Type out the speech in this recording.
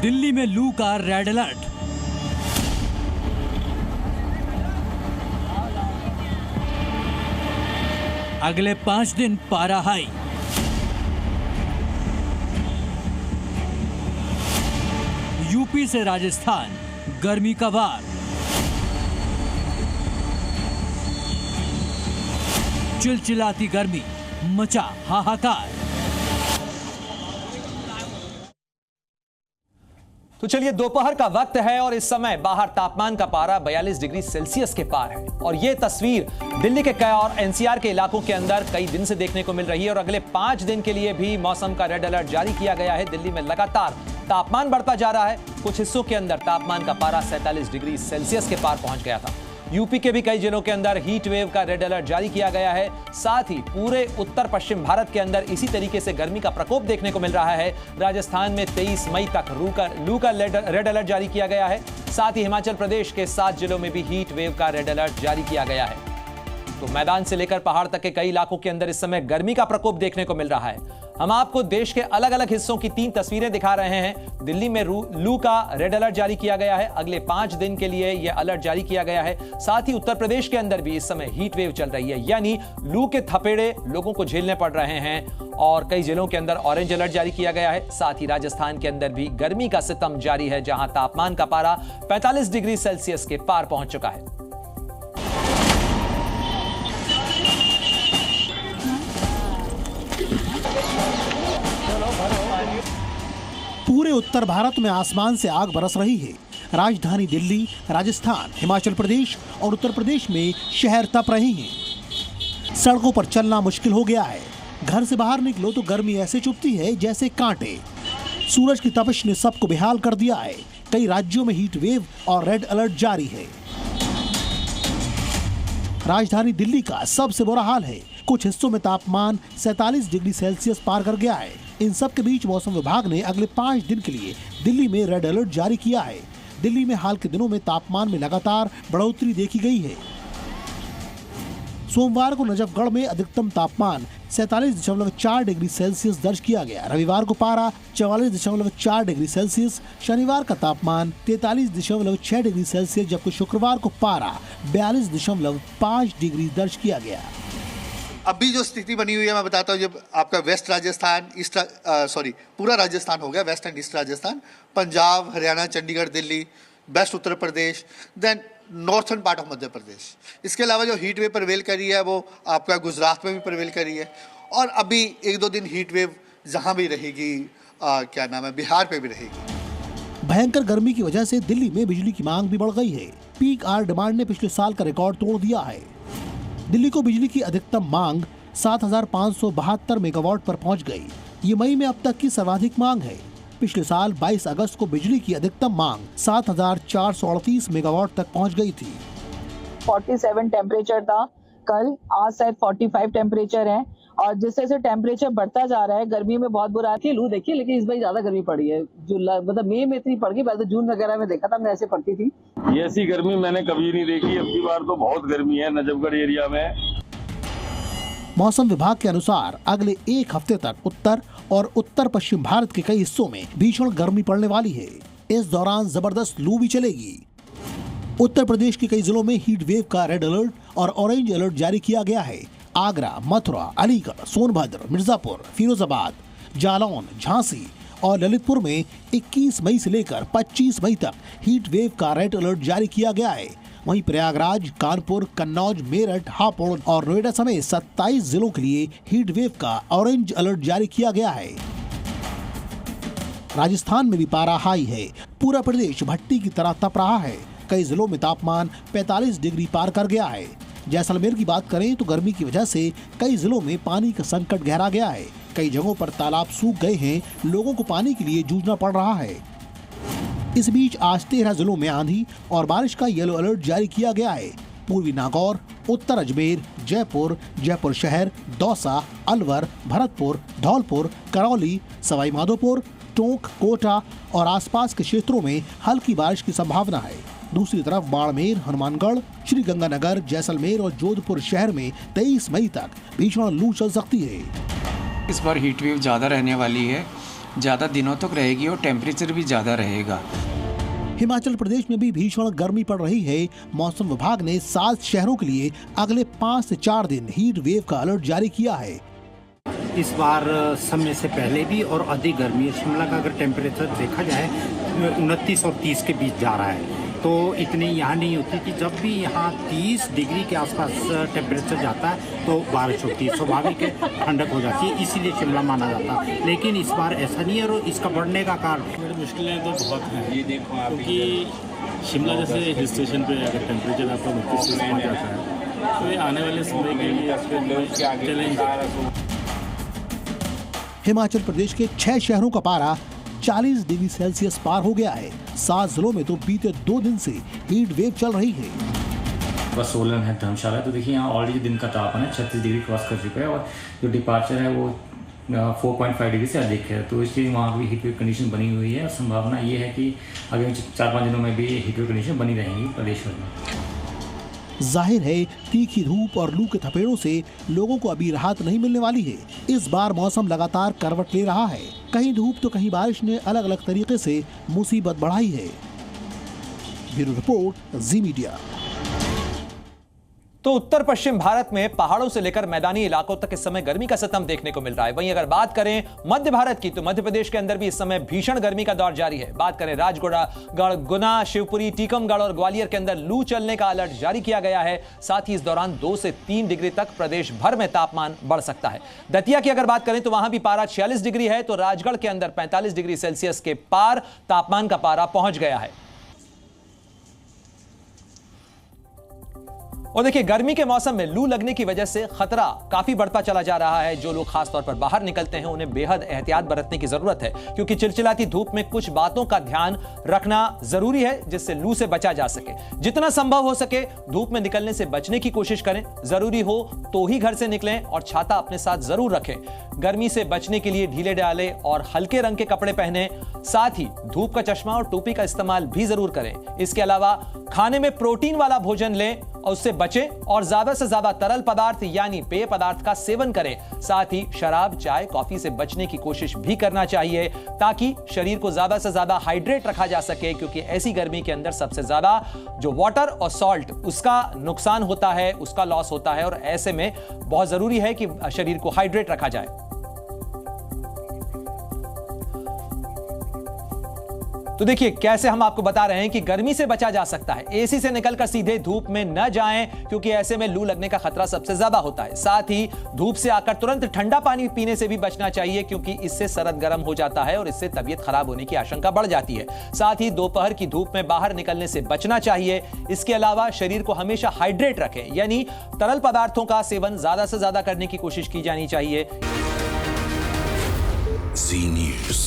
दिल्ली में लू का रेड अलर्ट। अगले 5 दिन पारा हाई। यूपी से राजस्थान गर्मी का वार। चिलचिलाती गर्मी, मचा हाहाकार। तो चलिए, दोपहर का वक्त है और इस समय बाहर तापमान का पारा 42 डिग्री सेल्सियस के पार है और यह तस्वीर दिल्ली के कई और एनसीआर के इलाकों के अंदर कई दिन से देखने को मिल रही है और अगले 5 दिन के लिए भी मौसम का रेड अलर्ट जारी किया गया है। दिल्ली में लगातार तापमान बढ़ता जा रहा है। कुछ हिस्सों के अंदर तापमान का पारा 47 डिग्री सेल्सियस के पार पहुंच गया था। यूपी के भी कई जिलों के अंदर हीट वेव का रेड अलर्ट जारी किया गया है। साथ ही पूरे उत्तर पश्चिम भारत के अंदर इसी तरीके से गर्मी का प्रकोप देखने को मिल रहा है। राजस्थान में 23 मई तक लू का रेड अलर्ट जारी किया गया है। साथ ही हिमाचल प्रदेश के 7 जिलों में भी हीट वेव का रेड अलर्ट जारी किया गया है। तो मैदान से लेकर पहाड़ तक के कई इलाकों के अंदर इस समय गर्मी का प्रकोप देखने को मिल रहा है। हम आपको देश के अलग अलग हिस्सों की 3 तस्वीरें दिखा रहे हैं। दिल्ली में लू का रेड अलर्ट जारी किया गया है। अगले 5 दिन के लिए यह अलर्ट जारी किया गया है। साथ ही उत्तर प्रदेश के अंदर भी इस समय हीट वेव चल रही है, यानी लू के थपेड़े लोगों को झेलने पड़ रहे हैं और कई जिलों के अंदर ऑरेंज अलर्ट जारी किया गया है। साथ ही राजस्थान के अंदर भी गर्मी का सितम जारी है, जहां तापमान का पारा 45 डिग्री सेल्सियस के पार पहुंच चुका है। पूरे उत्तर भारत में आसमान से आग बरस रही है। राजधानी दिल्ली, राजस्थान, हिमाचल प्रदेश और उत्तर प्रदेश में शहर तप रहे हैं। सड़कों पर चलना मुश्किल हो गया है। घर से बाहर निकलो तो गर्मी ऐसे चुभती है जैसे कांटे। सूरज की तपिश ने सबको बेहाल कर दिया है। कई राज्यों में हीट वेव और रेड अलर्ट जारी है। राजधानी दिल्ली का सबसे बुरा हाल है। कुछ हिस्सों में तापमान 47 डिग्री सेल्सियस पार कर गया है। इन सब के बीच मौसम विभाग ने अगले 5 दिन के लिए दिल्ली में रेड अलर्ट जारी किया है। दिल्ली में हाल के दिनों में तापमान में लगातार बढ़ोतरी देखी गई है। सोमवार को नजफगढ़ में अधिकतम तापमान 47.4 डिग्री सेल्सियस दर्ज किया गया। रविवार को पारा 44.4 डिग्री सेल्सियस, शनिवार का तापमान 43.6 डिग्री सेल्सियस, जबकि शुक्रवार को पारा 42.5 डिग्री दर्ज किया गया। अभी जो स्थिति बनी हुई है मैं बताता हूँ। जब आपका वेस्ट राजस्थान, पूरा राजस्थान हो गया, west and east Rajasthan, Punjab, Haryana, Chandigarh, Delhi, west Uttar Pradesh, then northern part of Madhya Pradesh. इसके अलावा जो हीट वेव प्रवेल कर रही है वो आपका गुजरात में भी प्रवेल कर रही है और अभी 1-2 दिन हीट वेव जहाँ भी रहेगी, बिहार पे भी रहेगी। भयंकर गर्मी की वजह से दिल्ली में बिजली की मांग भी बढ़ गई है। पीक आवर डिमांड ने पिछले साल का रिकॉर्ड तोड़ दिया है। दिल्ली को बिजली की अधिकतम मांग 7,572 मेगावाट पर पहुंच गई। ये मई में अब तक की सर्वाधिक मांग है। पिछले साल 22 अगस्त को बिजली की अधिकतम मांग 7,438 मेगावाट तक पहुंच गई थी। 47 टेम्परेचर था कल, आज शायद 45 टेम्परेचर है और जिस तरह से टेम्परेचर बढ़ता जा रहा है, गर्मी में बहुत बुरा है। लू देखिए, लेकिन इस बार ज्यादा गर्मी पड़ी है। जुलाई मतलब मई में इतनी पड़ गई, पहले तो जून वगैरह में देखा था हमने ऐसे पड़ती थी। ये ऐसी गर्मी मैंने कभी नहीं देखी। अब की बार तो बहुत गर्मी है नजफगढ़ एरिया में। मौसम विभाग के अनुसार अगले 1 हफ्ते तक उत्तर और उत्तर पश्चिम भारत के कई हिस्सों में भीषण गर्मी पड़ने वाली है। इस दौरान जबरदस्त लू भी चलेगी। उत्तर प्रदेश के कई जिलों में हीट वेव का रेड अलर्ट और ऑरेंज अलर्ट जारी किया गया है। आगरा, मथुरा, अलीगढ़, सोनभद्र, मिर्जापुर, फिरोजाबाद, जालौन, झांसी और ललितपुर में 21 मई से लेकर 25 मई तक हीट वेव का रेड अलर्ट जारी किया गया है। वहीं प्रयागराज, कानपुर, कन्नौज, मेरठ, हापुड़ और नोएडा समेत 27 जिलों के लिए हीट वेव का ऑरेंज अलर्ट जारी किया गया है। राजस्थान में भी पारा हाई है। पूरा प्रदेश भट्टी की तरह तप रहा है। कई जिलों में तापमान 45 डिग्री पार कर गया है। जैसलमेर की बात करें तो गर्मी की वजह से कई जिलों में पानी का संकट गहरा गया है। कई जगहों पर तालाब सूख गए हैं। लोगों को पानी के लिए जूझना पड़ रहा है। इस बीच आज 13 जिलों में आंधी और बारिश का येलो अलर्ट जारी किया गया है। पूर्वी नागौर, उत्तर अजमेर, जयपुर, जयपुर शहर, दौसा, अलवर, भरतपुर, धौलपुर, करौली, सवाई माधोपुर, टोंक, कोटा और आसपास के क्षेत्रों में हल्की बारिश की संभावना है। दूसरी तरफ बाड़मेर, हनुमानगढ़, श्रीगंगानगर, जैसलमेर और जोधपुर शहर में 23 मई तक भीषण लू चल सकती है। इस बार हीट वेव ज़्यादा रहने वाली है। ज़्यादा दिनों तक रहेगी और टेम्परेचर भी ज़्यादा रहेगा। हिमाचल प्रदेश में भी भीषण गर्मी पड़ रही है। मौसम विभाग ने 7 शहरों के लिए अगले 5 से 4 दिन हीट वेव का अलर्ट जारी किया है। इस बार समय से पहले भी और अधिक गर्मी है। शिमला का अगर टेम्परेचर देखा जाए 29 और 30 के बीच जा रहा है, तो इतनी यहाँ नहीं होती कि जब भी यहाँ 30 डिग्री के आसपास टेम्परेचर जाता है तो बारिश होती है, स्वाभाविक है, ठंडक हो जाती है, इसीलिए शिमला माना जाता है। लेकिन इस बार ऐसा नहीं है और इसका बढ़ने का कारण मुश्किलें तो बहुत हैं, ये देखो आप, क्योंकि शिमला जैसे हिल स्टेशन पे अगर टेम्परेचर आपका 29 से पहुँच जाता है तो ये आने वाले समय के लिए आपके चैलेंज। हिमाचल प्रदेश के 6 शहरों का पारा 40 डिग्री सेल्सियस पार हो गया है। 7 जिलों में तो बीते 2 दिन से हीट वेव चल रही है। बस सोलन है, धर्मशाला, तो देखिए यहाँ ऑलरेडी दिन का तापमान है 36 डिग्री क्रॉस कर चुका है और जो डिपार्चर है वो 4.5 डिग्री से अधिक है, तो इसलिए वहाँ भी हीट वेव कंडीशन बनी हुई है और संभावना ये है कि आगामी 4-5 दिनों में भी हीट वेव कंडीशन बनी रहेंगी प्रदेश भर में। जाहिर है तीखी धूप और लू के थपेड़ों से लोगों को अभी राहत नहीं मिलने वाली है। इस बार मौसम लगातार करवट ले रहा है। कहीं धूप तो कहीं बारिश ने अलग अलग तरीके से मुसीबत बढ़ाई है। ब्यूरो रिपोर्ट, जी मीडिया। तो उत्तर पश्चिम भारत में पहाड़ों से लेकर मैदानी इलाकों तक इस समय गर्मी का सितम देखने को मिल रहा है। वहीं अगर बात करें मध्य भारत की, तो मध्य प्रदेश के अंदर भी इस समय भीषण गर्मी का दौर जारी है। बात करें राजगढ़, गुना, शिवपुरी, टीकमगढ़ और ग्वालियर के अंदर लू चलने का अलर्ट जारी किया गया है। साथ ही इस दौरान 2 से 3 डिग्री तक प्रदेश भर में तापमान बढ़ सकता है। दतिया की अगर बात करें तो वहां भी पारा 46 डिग्री है, तो राजगढ़ के अंदर 45 डिग्री सेल्सियस के पार तापमान का पारा पहुंच गया है। और देखिए, गर्मी के मौसम में लू लगने की वजह से खतरा काफी बढ़ता चला जा रहा है। जो लोग खासतौर पर बाहर निकलते हैं उन्हें बेहद एहतियात बरतने की जरूरत है, क्योंकि चिलचिलाती धूप में कुछ बातों का ध्यान रखना जरूरी है जिससे लू से बचा जा सके। जितना संभव हो सके धूप में निकलने से बचने की कोशिश करें। जरूरी हो तो ही घर से निकलें और छाता अपने साथ जरूर रखें। गर्मी से बचने के लिए ढीले डाले और हल्के रंग के कपड़े पहने। साथ ही धूप का चश्मा और टोपी का इस्तेमाल भी जरूर करें। इसके अलावा खाने में प्रोटीन वाला भोजन लें और उससे बचें और ज्यादा से ज्यादा तरल पदार्थ यानी पेय पदार्थ का सेवन करें। साथ ही शराब, चाय, कॉफी से बचने की कोशिश भी करना चाहिए ताकि शरीर को ज्यादा से ज्यादा हाइड्रेट रखा जा सके, क्योंकि ऐसी गर्मी के अंदर सबसे ज्यादा जो वाटर और सॉल्ट उसका नुकसान होता है, उसका लॉस होता है, और ऐसे में बहुत जरूरी है कि शरीर को हाइड्रेट रखा जाए। तो देखिए कैसे हम आपको बता रहे हैं कि गर्मी से बचा जा सकता है। एसी से निकलकर सीधे धूप में न जाएं, क्योंकि ऐसे में लू लगने का खतरा सबसे ज्यादा होता है। साथ ही धूप से आकर तुरंत ठंडा पानी पीने से भी बचना चाहिए, क्योंकि इससे सरद गर्म हो जाता है और इससे तबीयत खराब होने की आशंका बढ़ जाती है। साथ ही दोपहर की धूप में बाहर निकलने से बचना चाहिए। इसके अलावा शरीर को हमेशा हाइड्रेट रखें, यानी तरल पदार्थों का सेवन ज्यादा से ज्यादा करने की कोशिश की जानी चाहिए। जी न्यूज़।